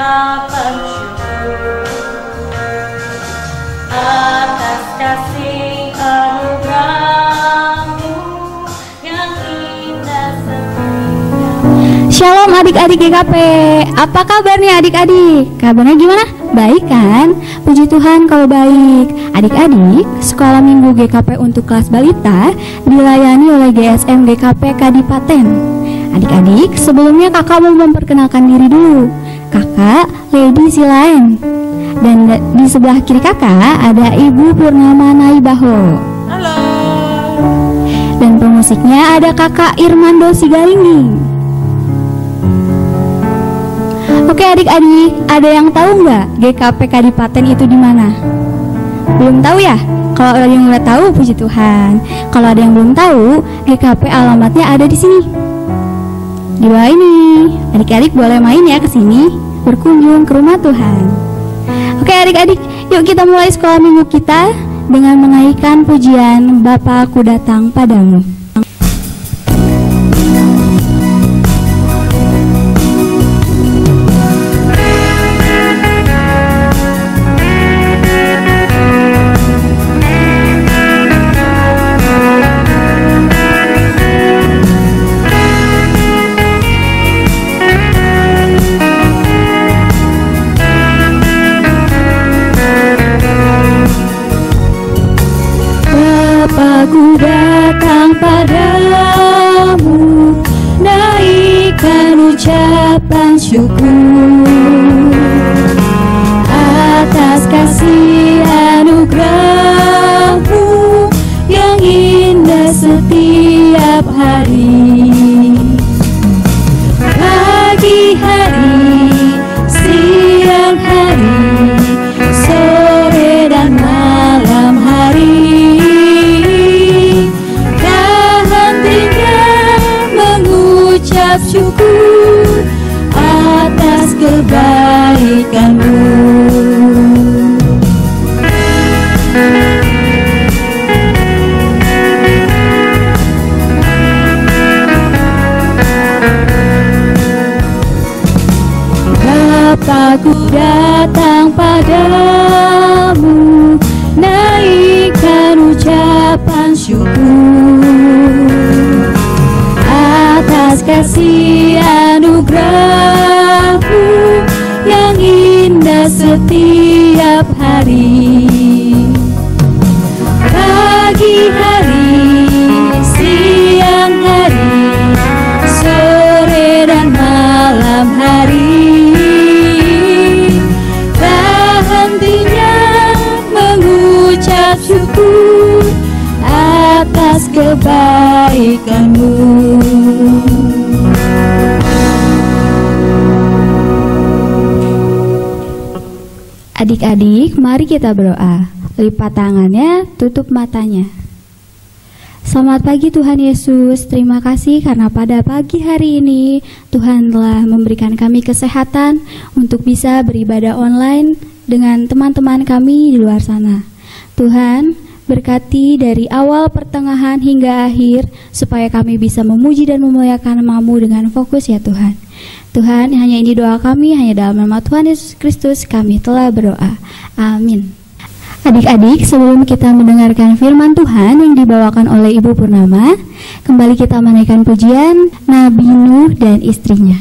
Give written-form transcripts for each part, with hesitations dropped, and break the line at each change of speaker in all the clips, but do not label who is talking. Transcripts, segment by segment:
ucapan syukur atas kasih anugerah-Mu yang indah setia.
Shalom adik-adik GKP, apa kabarnya adik-adik? Kabarnya gimana? Baik kan? Puji Tuhan kalau baik. Adik-adik, sekolah minggu GKP untuk kelas balita dilayani oleh GSM GKP Kadipaten. Adik-adik, sebelumnya kakak mau memperkenalkan diri dulu. Kakak Lady Silaen. Dan di sebelah kiri kakak ada Ibu Purnama Naibaho.
Halo.
Dan pemusiknya ada kakak Irmando Sigalinging. Oke adik-adik, ada yang tahu nggak GKP Kadipaten itu di mana? Belum tahu ya? Kalau ada yang udah tahu, puji Tuhan. Kalau ada yang belum tahu, GKP alamatnya ada di sini. Di bawah ini. Adik-adik boleh main ya ke sini, berkunjung ke rumah Tuhan. Oke adik-adik, yuk kita mulai sekolah minggu kita dengan menaikkan pujian Bapa Aku Datang Padamu. Aku datang padamu, naikkan ucapan syukur atas kasih anugerah-Mu yang indah setiap hari. Pagi hari, siang hari, sore dan malam hari, syukur atas kebaikan-Mu. Bapa-Ku datang padamu, naikkan ucapan syukur atas kasih anugerah-Mu yang indah setiap hari. Pagi hari, siang hari, sore dan malam hari, tak hentinya mengucap syukur atas kebaikan-Mu. Adik-adik, mari kita berdoa. Lipat tangannya, tutup matanya. Selamat pagi Tuhan Yesus, terima kasih karena pada pagi hari ini Tuhan telah memberikan kami kesehatan untuk bisa beribadah online dengan teman-teman kami di luar sana. Tuhan, berkati dari awal, pertengahan hingga akhir supaya kami bisa memuji dan memuliakan nama-Mu dengan fokus ya Tuhan. Tuhan, hanya ini doa kami, hanya dalam nama Tuhan Yesus Kristus kami telah berdoa. Amin. Adik-adik, sebelum kita mendengarkan firman Tuhan yang dibawakan oleh Ibu Purnama, kembali kita menaikkan pujian Nabi Nuh dan istrinya.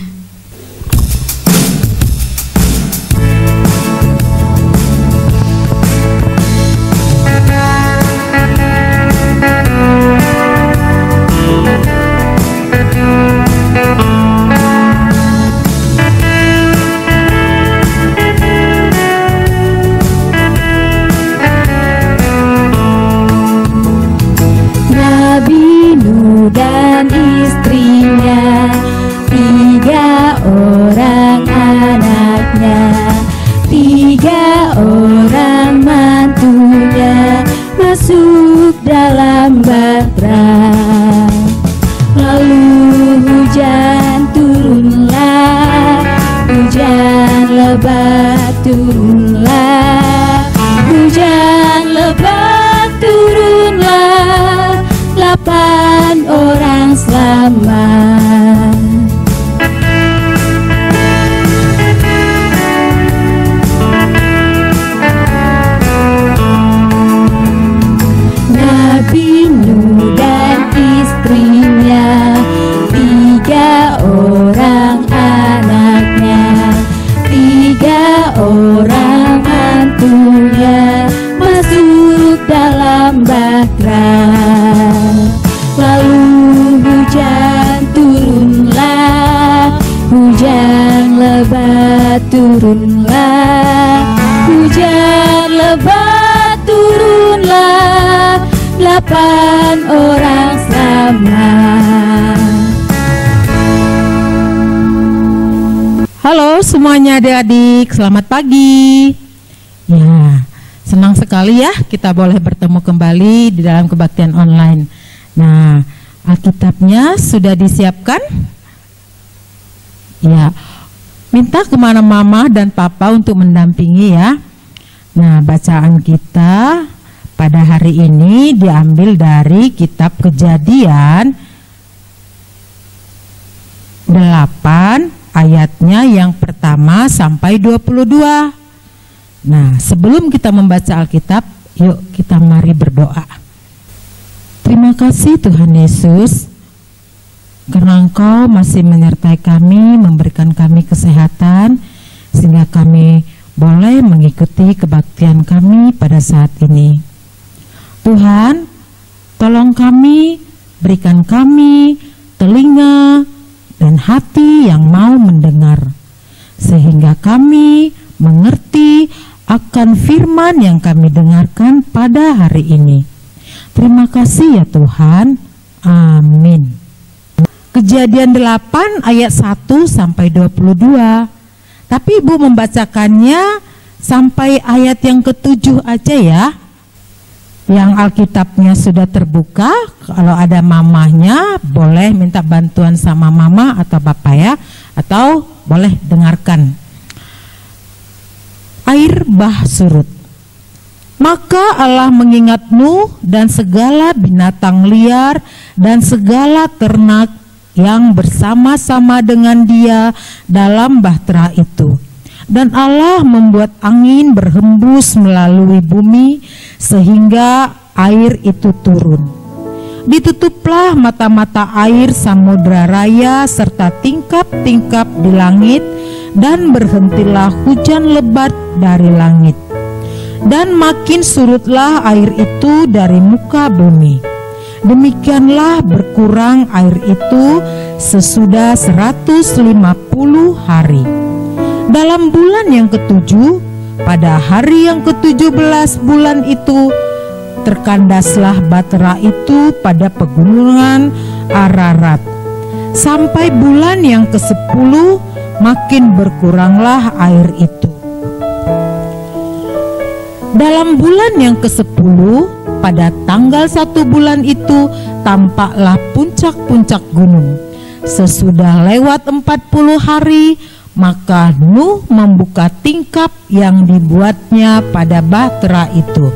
Dan istrinya, 3 orang anaknya, 3 orang mantunya masuk dalam bahtera. Lalu hujan turunlah, hujan lebat turunlah, hujan lebat turunlah, 8 orang selamat. turunlah, hujan lebat turunlah, 8 orang selamat.
Halo semuanya adik-adik, selamat pagi. Ya, senang sekali ya kita boleh bertemu kembali di dalam kebaktian online. Nah, Alkitabnya sudah disiapkan? Ya, minta kemana mama dan papa untuk mendampingi ya. Nah, bacaan kita pada hari ini diambil dari kitab Kejadian 8 ayatnya yang pertama sampai 22. Nah, sebelum kita membaca Alkitab, yuk kita mari berdoa. Terima kasih Tuhan Yesus, karena Engkau masih menyertai kami, memberikan kami kesehatan, sehingga kami boleh mengikuti kebaktian kami pada saat ini. Tuhan, tolong kami, berikan kami telinga dan hati yang mau mendengar, sehingga kami mengerti akan firman yang kami dengarkan pada hari ini. Terima kasih ya Tuhan. Amin. Kejadian 8 ayat 1 sampai 22. Tapi Ibu membacakannya sampai ayat yang ke-7 aja ya. Yang Alkitabnya sudah terbuka, kalau ada mamahnya boleh minta bantuan sama mama atau bapak ya, atau boleh dengarkan. Air bah surut. Maka Allah mengingat Nuh dan segala binatang liar dan segala ternak yang bersama-sama dengan dia dalam bahtera itu. Dan Allah membuat angin berhembus melalui bumi sehingga air itu turun. Ditutuplah mata-mata air samudra raya serta tingkap-tingkap di langit, dan berhentilah hujan lebat dari langit. Dan makin surutlah air itu dari muka bumi. Demikianlah berkurang air itu sesudah 150 hari. Dalam bulan yang ke-7, pada hari yang ke-17 bulan itu, terkandaslah bahtera itu pada pegunungan Ararat. Sampai bulan yang ke-10, makin berkuranglah air itu. Dalam bulan yang ke-10, pada tanggal 1 bulan itu, tampaklah puncak-puncak gunung. Sesudah lewat 40 hari, maka Nuh membuka tingkap yang dibuatnya pada bahtera itu.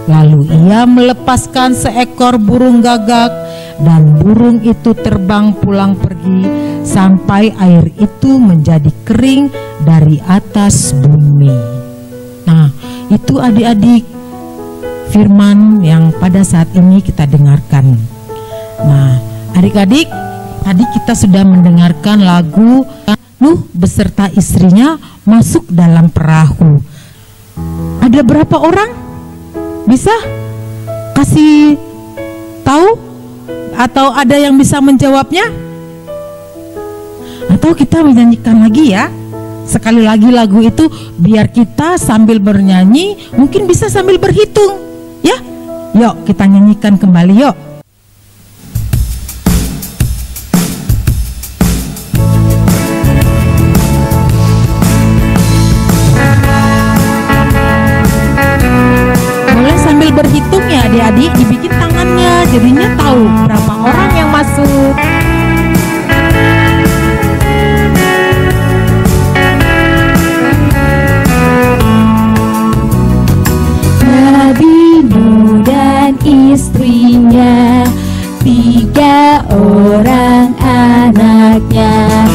Lalu ia melepaskan seekor burung gagak, dan burung itu terbang pulang pergi sampai air itu menjadi kering dari atas bumi. Nah, itu adik-adik firman yang pada saat ini kita dengarkan. Nah, adik-adik, tadi kita sudah mendengarkan lagu Nuh beserta istrinya masuk dalam perahu. Ada berapa orang? Bisa kasih tahu? Atau ada yang bisa menjawabnya? Atau kita menyanyikan lagi ya? Sekali lagi lagu itu, biar kita sambil bernyanyi, mungkin bisa sambil berhitung ya. Yuk kita nyanyikan kembali yuk. Boleh sambil berhitung ya adik-adik, dibikin tangannya, jadinya tahu berapa orang yang masuk.
Nabi Nuh dan istrinya, 3 orang anaknya,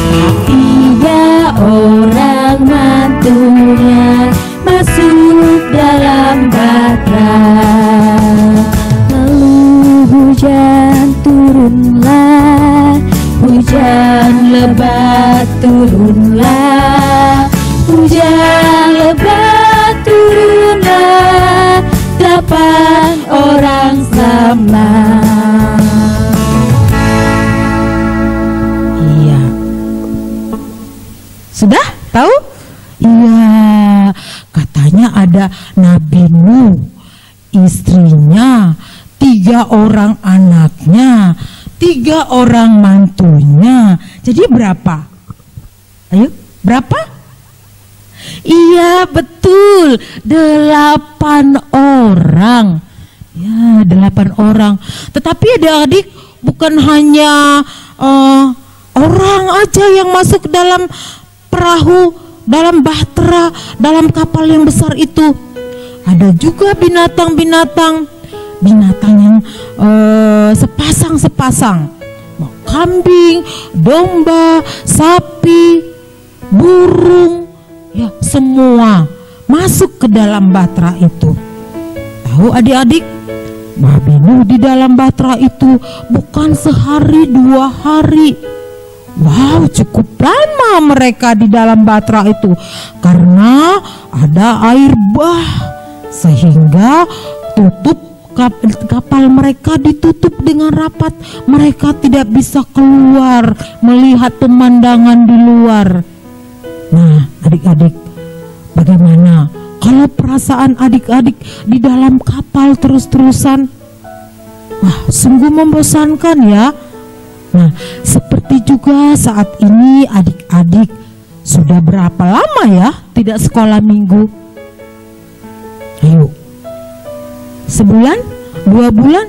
3 orang mantunya masuk dalam bahtera. Lalu hujan turunlah,
Misalnya ada Nabi Nuh, istrinya, 3 orang anaknya, 3 orang mantunya. Jadi berapa? Ayo, berapa? Iya, betul, 8 orang. Ya, 8 orang. Tetapi adik-adik, bukan hanya orang aja yang masuk dalam perahu, dalam bahtera, dalam kapal yang besar itu. Ada juga binatang-binatang yang sepasang-sepasang. Kambing, domba, sapi, burung, ya semua masuk ke dalam bahtera itu. Tahu adik-adik, Nabi Nuh di dalam bahtera itu bukan sehari 2 hari. Wow, cukup lama mereka di dalam bahtera itu karena ada air bah, sehingga kapal mereka ditutup dengan rapat. Mereka tidak bisa keluar melihat pemandangan di luar. Nah, adik-adik, bagaimana kalau perasaan adik-adik di dalam kapal terus-terusan? Wah, sungguh membosankan ya. Nah, seperti juga saat ini adik-adik sudah berapa lama ya tidak sekolah minggu? Ayo, sebulan, 2 bulan,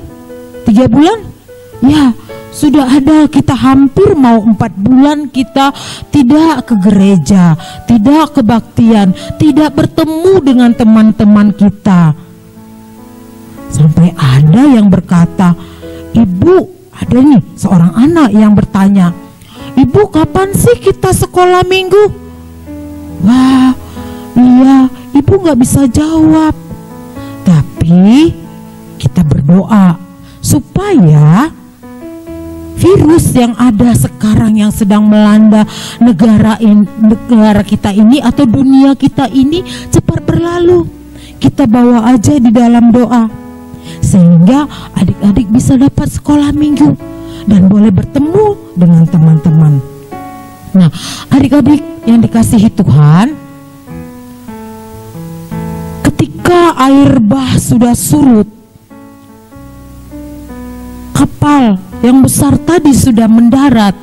3 bulan? Ya, sudah ada, kita hampir mau 4 bulan kita tidak ke gereja, tidak kebaktian, tidak bertemu dengan teman-teman kita. Sampai ada yang berkata, "Ibu," ada nih seorang anak yang bertanya, "Ibu, kapan sih kita sekolah minggu?" Wah, iya, ibu gak bisa jawab. Tapi kita berdoa supaya virus yang ada sekarang yang sedang melanda negara kita ini atau dunia kita ini cepat berlalu. Kita bawa aja di dalam doa, sehingga adik-adik bisa dapat sekolah minggu dan boleh bertemu dengan teman-teman. Nah, adik-adik yang dikasihi Tuhan, ketika air bah sudah surut, kapal yang besar tadi sudah mendarat,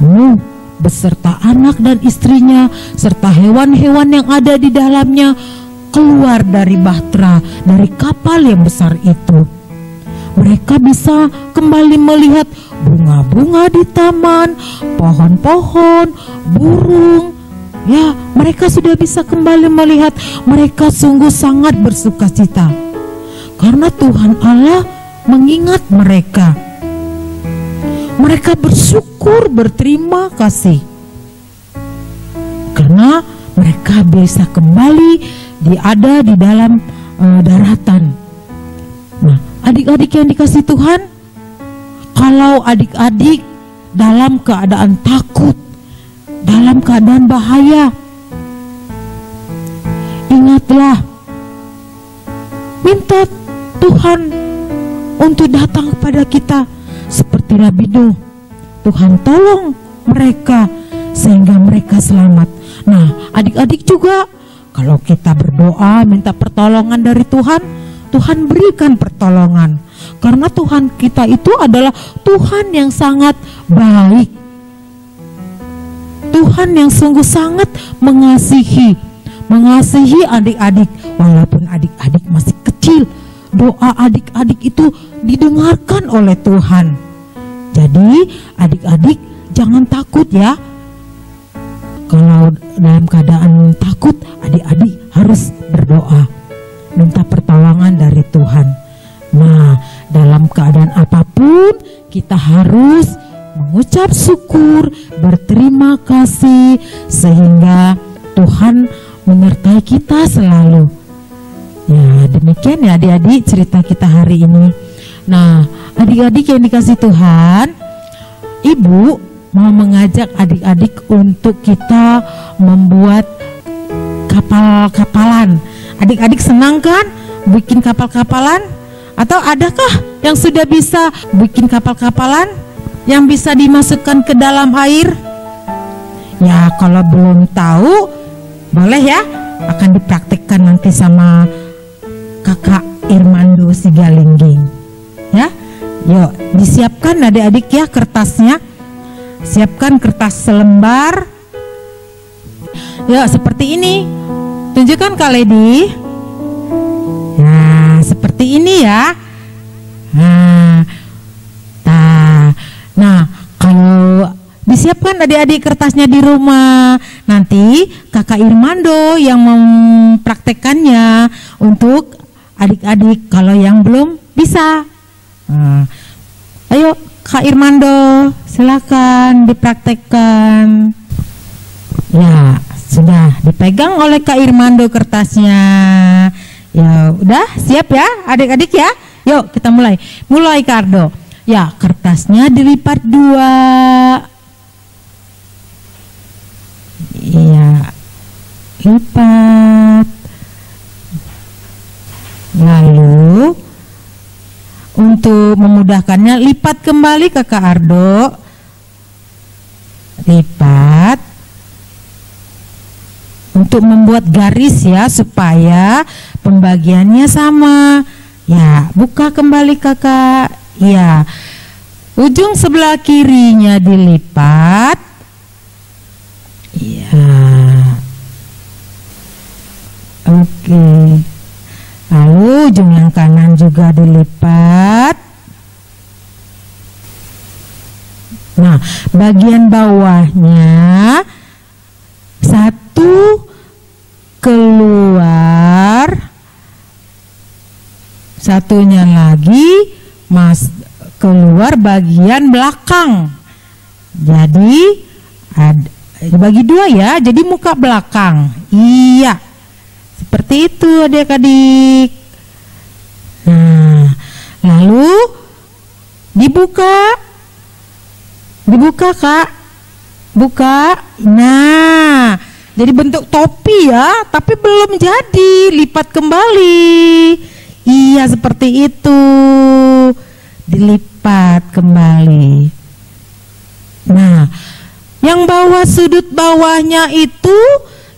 Nuh beserta anak dan istrinya serta hewan-hewan yang ada di dalamnya keluar dari bahtera, dari kapal yang besar itu. Mereka bisa kembali melihat bunga-bunga di taman, pohon-pohon, burung. Ya, mereka sudah bisa kembali melihat. Mereka sungguh sangat bersukacita karena Tuhan Allah mengingat mereka. Mereka bersyukur, berterima kasih karena mereka bisa kembali ada di dalam daratan. Nah, adik-adik yang dikasihi Tuhan, kalau adik-adik dalam keadaan takut, dalam keadaan bahaya, ingatlah, minta Tuhan untuk datang kepada kita seperti Nabi Nuh. Tuhan tolong mereka sehingga mereka selamat. Nah, adik-adik juga kalau kita berdoa minta pertolongan dari Tuhan, Tuhan berikan pertolongan. Karena Tuhan kita itu adalah Tuhan yang sangat baik. Tuhan yang sungguh sangat mengasihi adik-adik. Walaupun adik-adik masih kecil, doa adik-adik itu didengarkan oleh Tuhan. Jadi adik-adik jangan takut ya. Kalau dalam keadaan takut, adik-adik harus berdoa, minta pertolongan dari Tuhan. Nah, dalam keadaan apapun kita harus mengucap syukur, berterima kasih, sehingga Tuhan menyertai kita selalu. Ya, demikian ya adik-adik cerita kita hari ini. Nah, adik-adik yang dikasihi Tuhan, Ibu mau mengajak adik-adik untuk kita membuat kapal-kapalan. Adik-adik senang kan bikin kapal-kapalan? Atau adakah yang sudah bisa bikin kapal-kapalan yang bisa dimasukkan ke dalam air? Ya, kalau belum tahu, boleh ya akan dipraktekkan nanti sama Kakak Irmando Sigalingging. Ya, yuk disiapkan adik-adik ya kertasnya. Siapkan kertas selembar. Yuk seperti ini. Tunjukkan Kak Lady. Nah, seperti ini ya. Nah, kalau disiapkan adik-adik kertasnya di rumah, nanti Kakak Irmando yang mempraktekannya untuk adik-adik kalau yang belum bisa. Ayo Kak Irmando, silakan dipraktekkan. Ya, sudah dipegang oleh Kak Irmando kertasnya. Ya, udah siap ya adik-adik ya. Yuk kita mulai. Mulai Kak Ardo. Ya, kertasnya dilipat 2. Iya, lipat. Lalu untuk memudahkannya lipat kembali Kakak Ardo. Lipat. Untuk membuat garis ya supaya pembagiannya sama. Ya, buka kembali Kakak. Ya, ujung sebelah kirinya dilipat. Ya, oke. Lalu ujung yang kanan juga dilipat. Nah, bagian bawahnya satu keluar, satunya lagi keluar bagian belakang. Jadi bagi 2 ya, jadi muka belakang. Iya, seperti itu adik-adik. Nah, lalu dibuka Kak, buka. Nah, jadi bentuk topi ya, tapi belum jadi, lipat kembali. Iya, seperti itu, dilipat kembali. Nah, yang bawah sudut bawahnya itu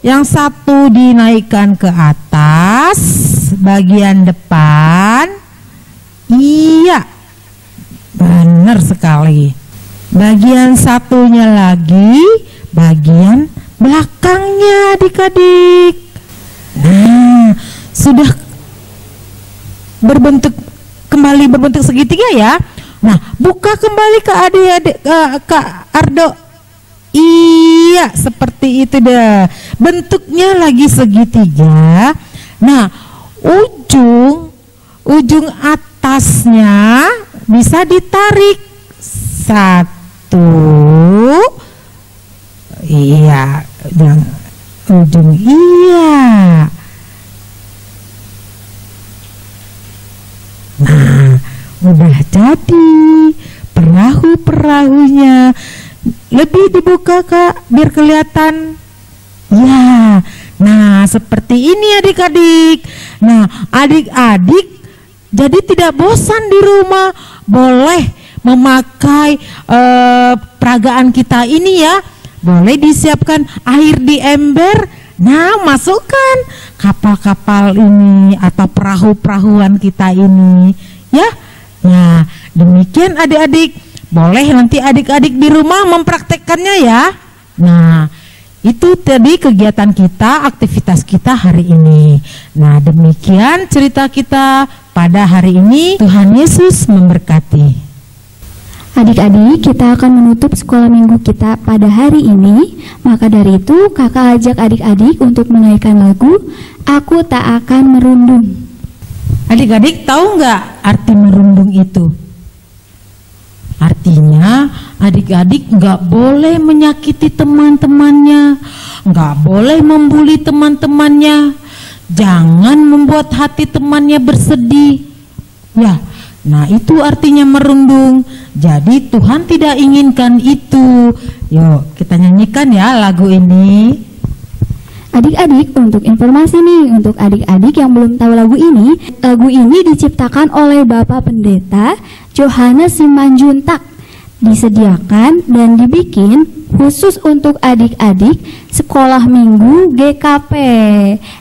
yang satu dinaikkan ke atas bagian depan. Iya, benar sekali. Bagian satunya lagi bagian belakangnya adik-adik. Nah, sudah berbentuk segitiga ya. Nah, buka kembali ke adik-adik, Kak Ardo. Iya, seperti itu dah. Bentuknya lagi segitiga. Nah, ujung atasnya bisa ditarik. 1. Iya, ujung iya. Nah, udah jadi perahu-perahunya. Lebih dibuka Kak, biar kelihatan. Ya, nah seperti ini adik-adik. Nah, adik-adik jadi tidak bosan di rumah. Boleh memakai peragaan kita ini ya. Boleh disiapkan air di ember. Nah, masukkan kapal-kapal ini atau perahu-perahuan kita ini ya. Nah, demikian adik-adik. Boleh nanti adik-adik di rumah mempraktekkannya ya. Nah, itu tadi kegiatan kita, aktivitas kita hari ini. Nah, demikian cerita kita pada hari ini. Tuhan Yesus memberkati.
Adik-adik, kita akan menutup sekolah minggu kita pada hari ini. Maka dari itu, kakak ajak adik-adik untuk menaikkan lagu Aku Tak Akan Merundung.
Adik-adik tahu nggak arti merundung itu? Artinya adik-adik nggak boleh menyakiti teman-temannya, nggak boleh membuli teman-temannya, jangan membuat hati temannya bersedih. Ya, nah itu artinya merundung. Jadi Tuhan tidak inginkan itu. Yuk kita nyanyikan ya lagu ini.
Adik-adik, untuk informasi nih, untuk adik-adik yang belum tahu lagu ini diciptakan oleh Bapak Pendeta Johannes Simanjuntak disediakan dan dibikin khusus untuk adik-adik sekolah minggu GKP.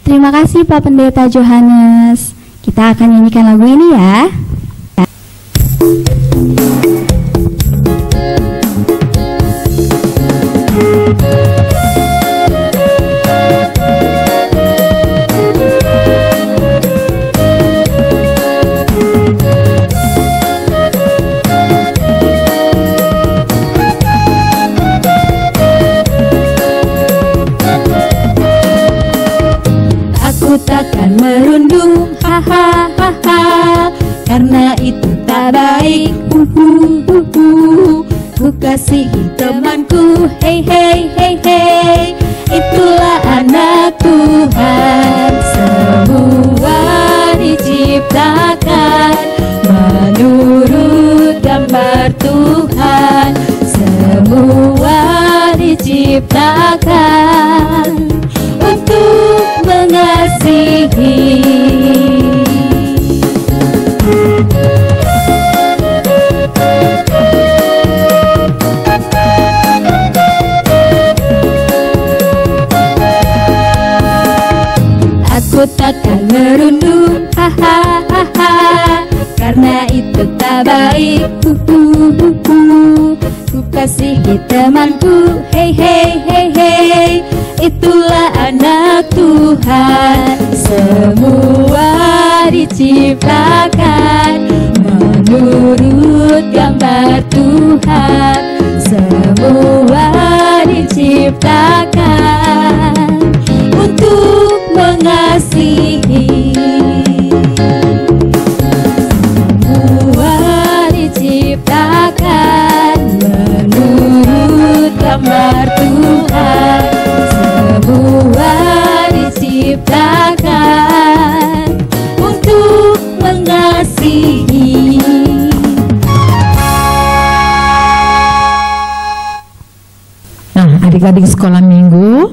Terima kasih Pak Pendeta Johannes. Kita akan nyanyikan lagu ini ya.
Aku takkan merundung, hahaha, karena itu tak baik. Ku kasihi temanku, hey hey hey hey. Itulah anak Tuhan, semua diciptakan menurut gambar Tuhan. Semua diciptakan untuk mengasihi. Aku takkan merundung, hahaha, karena itu tak baik. Ku kasihi temanku, hey hey hey hey. Itulah anak Tuhan, semua diciptakan menurut gambar Tuhan. Semua diciptakan untuk mengasihi. Semua diciptakan menurut gambar Tuhan. Semua diciptakan untuk mengasihi.
Nah, adik-adik sekolah minggu,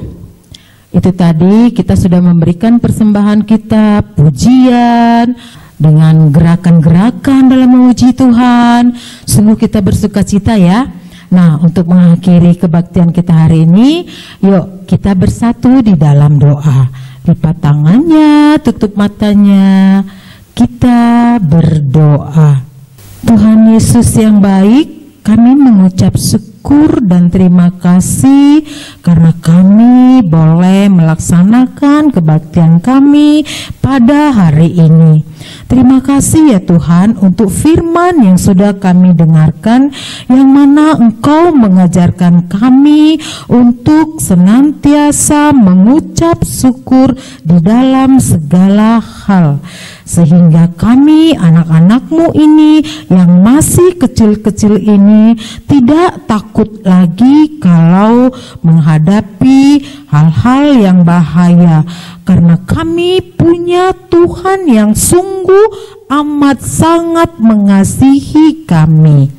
itu tadi kita sudah memberikan persembahan kita, pujian, dengan gerakan-gerakan dalam memuji Tuhan. Sungguh kita bersuka cita ya. Nah, untuk mengakhiri kebaktian kita hari ini, yuk kita bersatu di dalam doa. Lipat tangannya, tutup matanya, kita berdoa. Tuhan Yesus yang baik, kami mengucap syukur dan terima kasih karena kami boleh melaksanakan kebaktian kami pada hari ini. Terima kasih ya Tuhan untuk firman yang sudah kami dengarkan, yang mana Engkau mengajarkan kami untuk senantiasa mengucap syukur di dalam segala hal. Sehingga kami anak-anak-Mu ini yang masih kecil-kecil ini tidak takut lagi kalau menghadapi hal-hal yang bahaya. Karena kami punya Tuhan yang sungguh amat sangat mengasihi kami.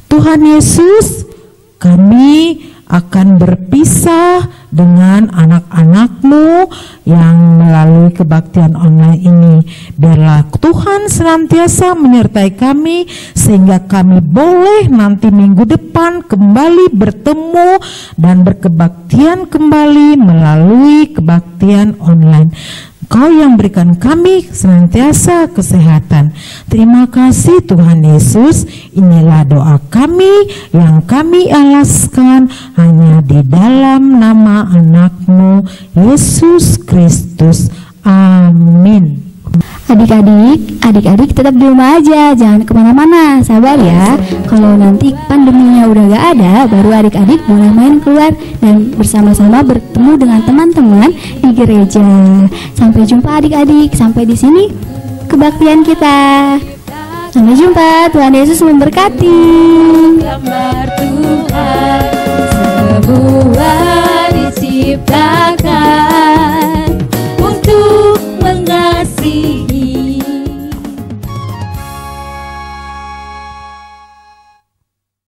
Tuhan Yesus, kami akan berpisah dengan anak-anak-Mu yang melalui kebaktian online ini. Biarlah Tuhan senantiasa menyertai kami sehingga kami boleh nanti minggu depan kembali bertemu dan berkebaktian kembali melalui kebaktian online. Kau yang berikan kami senantiasa kesehatan. Terima kasih Tuhan Yesus. Inilah doa kami yang kami alaskan hanya di dalam nama anak-Mu Yesus Kristus. Amin.
Adik-adik tetap di rumah aja, jangan kemana-mana, sabar ya. Kalau nanti pandeminya udah gak ada, baru adik-adik boleh main keluar dan bersama-sama bertemu dengan teman-teman di gereja. Sampai jumpa adik-adik, sampai di sini kebaktian kita. Sampai jumpa, Tuhan Yesus memberkati.
Gambar Tuhan, semua diciptakan